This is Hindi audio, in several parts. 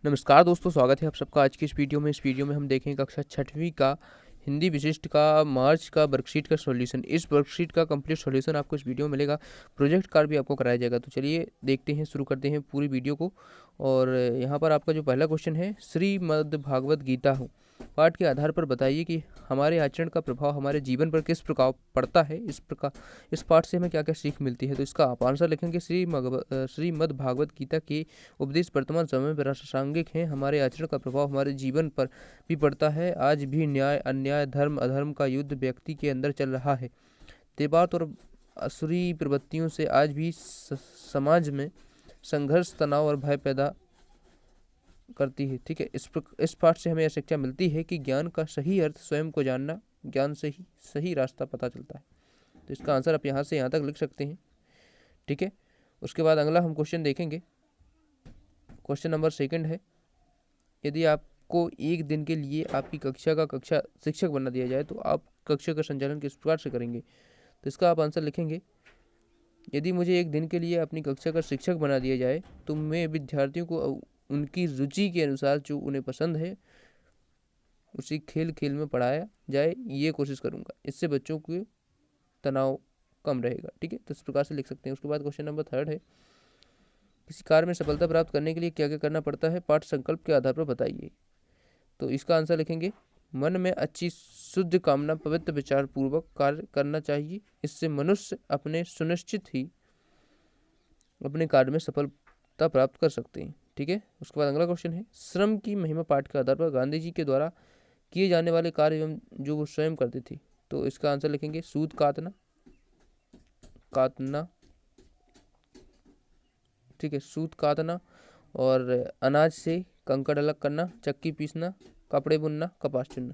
नमस्कार दोस्तों, स्वागत है आप सबका आज की इस वीडियो में। हम देखेंगे कक्षा छठवीं का हिंदी विशिष्ट का मार्च का वर्कशीट का सॉल्यूशन। इस वर्कशीट का कंप्लीट सॉल्यूशन आपको इस वीडियो में मिलेगा। प्रोजेक्ट कार्ड भी आपको कराया जाएगा। तो चलिए देखते हैं, शुरू करते हैं पूरी वीडियो को। और यहाँ पर आपका जो पहला क्वेश्चन है, श्रीमद् भागवत गीता हो पाठ के आधार पर बताइए कि हमारे आचरण का प्रभाव हमारे जीवन पर किस प्रकार पड़ता है। इस पाठ से हमें क्या क्या सीख मिलती है। तो इसका आप आंसर लिखेंगे, श्रीमद् भागवत गीता के उपदेश वर्तमान समय में प्रासंगिक हैं। हमारे आचरण का प्रभाव हमारे जीवन पर भी पड़ता है। आज भी न्याय अन्याय, धर्म अधर्म का युद्ध व्यक्ति के अंदर चल रहा है। देवात और असुरी प्रवृत्तियों से आज भी समाज में संघर्ष, तनाव और भय पैदा करती है। ठीक है, इस पाठ से हमें यह शिक्षा मिलती है कि ज्ञान का सही अर्थ स्वयं को जानना, ज्ञान से ही सही रास्ता पता चलता है। तो इसका आंसर आप यहाँ से यहाँ तक लिख सकते हैं। ठीक है, उसके बाद अगला हम क्वेश्चन देखेंगे। क्वेश्चन नंबर सेकंड है, यदि आपको एक दिन के लिए आपकी कक्षा का कक्षा शिक्षक बना दिया जाए तो आप कक्षा का संचालन किस प्रकार से करेंगे। तो इसका आप आंसर लिखेंगे, यदि मुझे एक दिन के लिए अपनी कक्षा का शिक्षक बना दिया जाए तो मैं विद्यार्थियों को उनकी रुचि के अनुसार जो उन्हें पसंद है उसी खेल खेल में पढ़ाया जाए, ये कोशिश करूँगा। इससे बच्चों के तनाव कम रहेगा। ठीक है, तो इस प्रकार से लिख सकते हैं। उसके बाद क्वेश्चन नंबर थर्ड है, किसी कार्य में सफलता प्राप्त करने के लिए क्या क्या करना पड़ता है, पाठ संकल्प के आधार पर बताइए। तो इसका आंसर लिखेंगे, मन में अच्छी शुद्ध कामना, पवित्र विचार पूर्वक कार्य करना चाहिए। इससे मनुष्य अपने सुनिश्चित ही अपने कार्य में सफलता प्राप्त कर सकते हैं। ठीक है, उसके बाद अगला क्वेश्चन है, श्रम की महिमा पाठ के आधार पर गांधी जी के द्वारा किए जाने वाले कार्य एवं जो वो स्वयं करते थे। तो इसका आंसर लिखेंगे, सूत काटना काटना ठीक है, सूत काटना और अनाज से कंकड़ अलग करना, चक्की पीसना, कपड़े बुनना, कपास चुनना।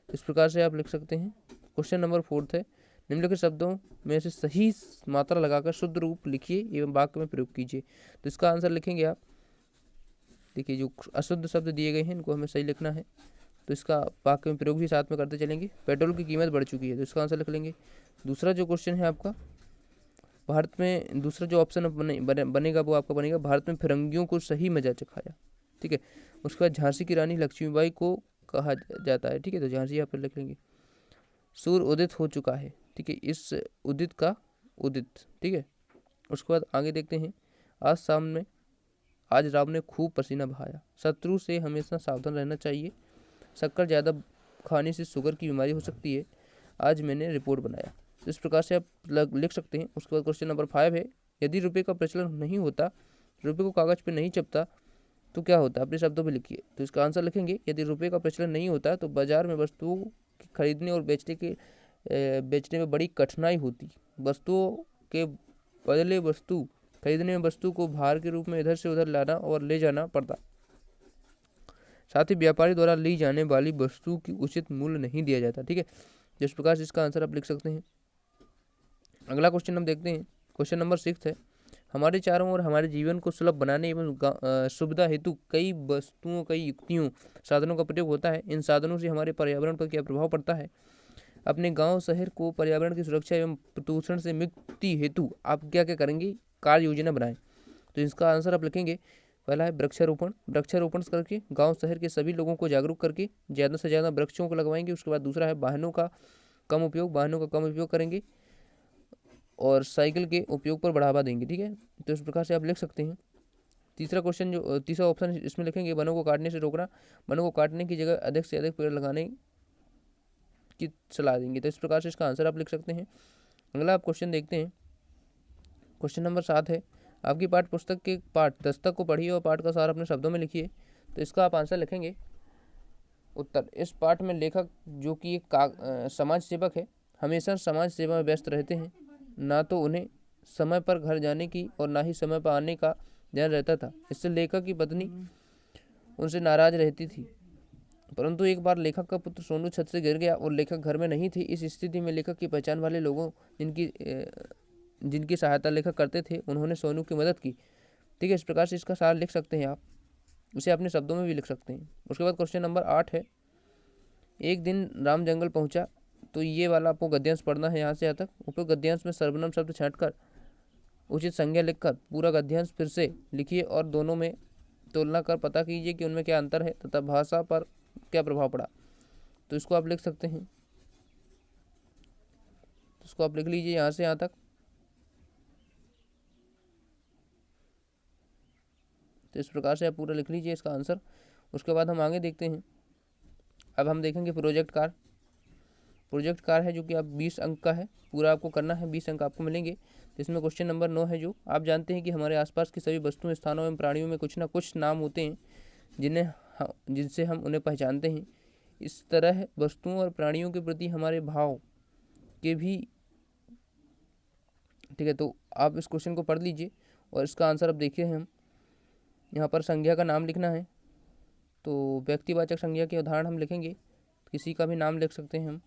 इस प्रकार से आप लिख सकते हैं। क्वेश्चन नंबर फोर्थ है, निम्नलिखित शब्दों में से सही मात्रा लगाकर शुद्ध रूप लिखिए एवं वाक्य में प्रयोग कीजिए। तो इसका आंसर लिखेंगे आप, देखिए जो अशुद्ध शब्द दिए गए हैं इनको हमें सही लिखना है। तो इसका वाक्य में प्रयोग भी साथ में करते चलेंगे। पेट्रोल की कीमत बढ़ चुकी है, तो इसका आंसर लिख लेंगे। दूसरा जो क्वेश्चन है आपका, भारत में दूसरा जो ऑप्शन बनेगा वो आपका बनेगा, भारत में फिरंगियों को सही मजा चखाया। ठीक है, उसके बाद झांसी की रानी लक्ष्मीबाई को कहा जाता है। ठीक है, तो झांसी यहाँ पर लिख लेंगे। सूर्य उदित हो चुका है। ठीक है, इस उदित का उदित। ठीक है, उसके बाद आगे देखते हैं, आज राम ने खूब पसीना बहाया। शत्रु से हमेशा सावधान रहना चाहिए। शक्कर ज़्यादा खाने से शुगर की बीमारी हो सकती है। आज मैंने रिपोर्ट बनाया। तो इस प्रकार से आप लिख सकते हैं। उसके बाद क्वेश्चन नंबर 5 है, यदि रुपये का प्रचलन नहीं होता, रुपये को कागज पे नहीं छपता तो क्या होता, अपने शब्दों में लिखिए। तो इसका आंसर लिखेंगे, यदि रुपये का प्रचलन नहीं होता तो बाजार में वस्तुओं खरीदने और बेचने में बड़ी कठिनाई होती। वस्तुओं के बदले वस्तु खरीदने में वस्तु को भार के रूप में इधर से उधर लाना और ले जाना पड़ता। साथ ही व्यापारी द्वारा ली जाने वाली वस्तु की उचित मूल्य नहीं दिया जाता। ठीक है, जिस प्रकार से इसका आंसर आप लिख सकते हैं। अगला क्वेश्चन हम देखते हैं। क्वेश्चन नंबर 6 है, हमारे चारों ओर हमारे जीवन को सुलभ बनाने एवं सुविधा हेतु कई वस्तुओं, कई युक्तियों, साधनों का प्रयोग होता है। इन साधनों से हमारे पर्यावरण पर क्या प्रभाव पड़ता है। अपने गांव शहर को पर्यावरण की सुरक्षा एवं प्रदूषण से मुक्ति हेतु आप क्या क्या करेंगे, कार्य योजना बनाएं। तो इसका आंसर आप लिखेंगे, पहला है वृक्षारोपण। वृक्षारोपण करके गांव शहर के सभी लोगों को जागरूक करके ज़्यादा से ज़्यादा वृक्षों को लगवाएंगे। उसके बाद दूसरा है वाहनों का कम उपयोग करेंगे और साइकिल के उपयोग पर बढ़ावा देंगे। ठीक है, तो इस प्रकार से आप लिख सकते हैं। तीसरा ऑप्शन इसमें लिखेंगे, वनों को काटने से रोकना। वनों को काटने की जगह अधिक से अधिक पेड़ लगाने की सलाह देंगे। तो इस प्रकार से इसका आंसर आप लिख सकते हैं। अगला आप क्वेश्चन देखते हैं। क्वेश्चन नंबर 7 है, आपकी पाठ्य पुस्तक के पाठ दस्तक को पढ़िए और पाठ का सार अपने शब्दों में लिखिए। तो इसका आप आंसर लिखेंगे। उत्तर, इस पाठ में लेखक जो कि एक समाज सेवक है, हमेशा समाज सेवा में व्यस्त रहते हैं। ना तो उन्हें समय पर घर जाने की और ना ही समय पर आने का ध्यान रहता था। इससे लेखक की पत्नी उनसे नाराज रहती थी। परंतु एक बार लेखक का पुत्र सोनू छत से गिर गया और लेखक घर में नहीं थी। इस स्थिति में लेखक की पहचान वाले लोगों जिनकी सहायता लेखक करते थे, उन्होंने सोनू की मदद की। ठीक है, इस प्रकार से इसका सार लिख सकते हैं आप। उसे अपने शब्दों में भी लिख सकते हैं। उसके बाद क्वेश्चन नंबर 8 है, एक दिन राम जंगल पहुंचा। तो ये वाला आपको गद्यांश पढ़ना है यहाँ से यहाँ तक। उपयुक्त गद्यांश में सर्वनाम शब्द छांटकर उचित संज्ञा लिखकर पूरा गद्यांश फिर से लिखिए और दोनों में तुलना कर पता कीजिए कि उनमें क्या अंतर है तथा भाषा पर क्या प्रभाव पड़ा। तो इसको आप लिख सकते हैं, तो इसको आप लिख लीजिए यहाँ से यहाँ तक। तो इस प्रकार से आप पूरा लिख लीजिए इसका आंसर। उसके बाद हम आगे देखते हैं। अब हम देखेंगे प्रोजेक्ट कार्य। प्रोजेक्ट कार्य है जो कि आप 20 अंक का है, पूरा आपको करना है, 20 अंक आपको मिलेंगे। तो इसमें क्वेश्चन नंबर 9 है, जो आप जानते हैं कि हमारे आसपास की सभी वस्तुओं, स्थानों एवं प्राणियों में कुछ ना कुछ नाम होते हैं जिनसे हम उन्हें पहचानते हैं। इस तरह वस्तुओं और प्राणियों के प्रति हमारे भाव के भी, ठीक है। तो आप इस क्वेश्चन को पढ़ लीजिए और इसका आंसर अब देखिए। हम यहाँ पर संज्ञा का नाम लिखना है, तो व्यक्तिवाचक संज्ञा के उदाहरण हम लिखेंगे। किसी का भी नाम लिख सकते हैं हम,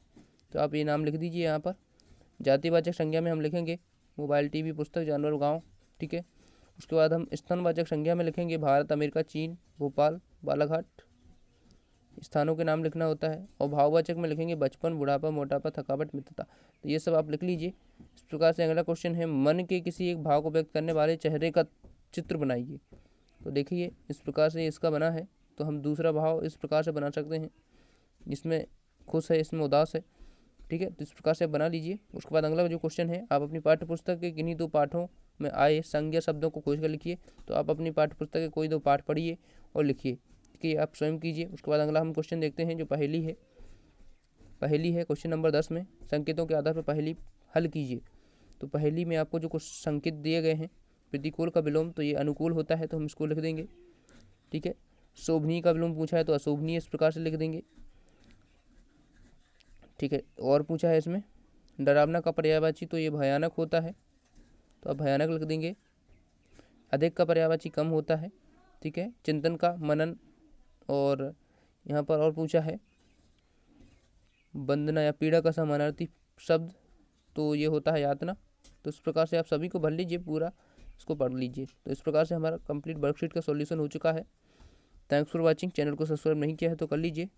तो आप ये नाम लिख दीजिए यहाँ पर। जातिवाचक संज्ञा में हम लिखेंगे मोबाइल, टीवी, पुस्तक, जानवर, गाँव, ठीक है। उसके बाद हम स्थानवाचक संज्ञा में लिखेंगे भारत, अमेरिका, चीन, भोपाल, बालाघाट, स्थानों के नाम लिखना होता है। और भाववाचक में लिखेंगे बचपन, बुढ़ापा, मोटापा, थकावट, मित्रता। तो ये सब आप लिख लीजिए। इस प्रकार से अगला क्वेश्चन है, मन के किसी एक भाव को व्यक्त करने वाले चेहरे का चित्र बनाइए। तो देखिए इस प्रकार से इसका बना है। तो हम दूसरा भाव इस प्रकार से बना सकते हैं, इसमें खुश है, इसमें उदास है, ठीक है। तो इस प्रकार से बना लीजिए। उसके बाद अगला जो क्वेश्चन है, आप अपनी पाठ्य पुस्तक के किन्हीं 2 पाठों में आए संज्ञा शब्दों को खोज कर लिखिए। तो आप अपनी पाठ्य पुस्तक के कोई 2 पाठ पढ़िए और लिखिए, ठीक है। आप स्वयं कीजिए। उसके बाद अगला हम क्वेश्चन देखते हैं जो पहेली है। पहेली है क्वेश्चन नंबर 10 में, संकेतों के आधार पर पहेली हल कीजिए। तो पहेली में आपको जो कुछ संकेत दिए गए हैं, प्रतिकूल का विलोम, तो ये अनुकूल होता है, तो हम इसको लिख देंगे, ठीक है। शोभनीय का विलोम पूछा है तो अशोभनीय इस प्रकार से लिख देंगे, ठीक है। और पूछा है इसमें डरावना का पर्यायवाची, तो ये भयानक होता है, तो आप भयानक लिख देंगे। अधिक का पर्यायवाची कम होता है, ठीक है। चिंतन का मनन, और यहाँ पर और पूछा है वंदना या पीड़ा का समानार्थी शब्द, तो ये होता है यातना। तो इस प्रकार से आप सभी को भर लीजिए, पूरा इसको पढ़ लीजिए। तो इस प्रकार से हमारा कंप्लीट वर्कशीट का सॉल्यूशन हो चुका है। Thanks for watching. चैनल को सब्सक्राइब नहीं किया है तो कर लीजिए।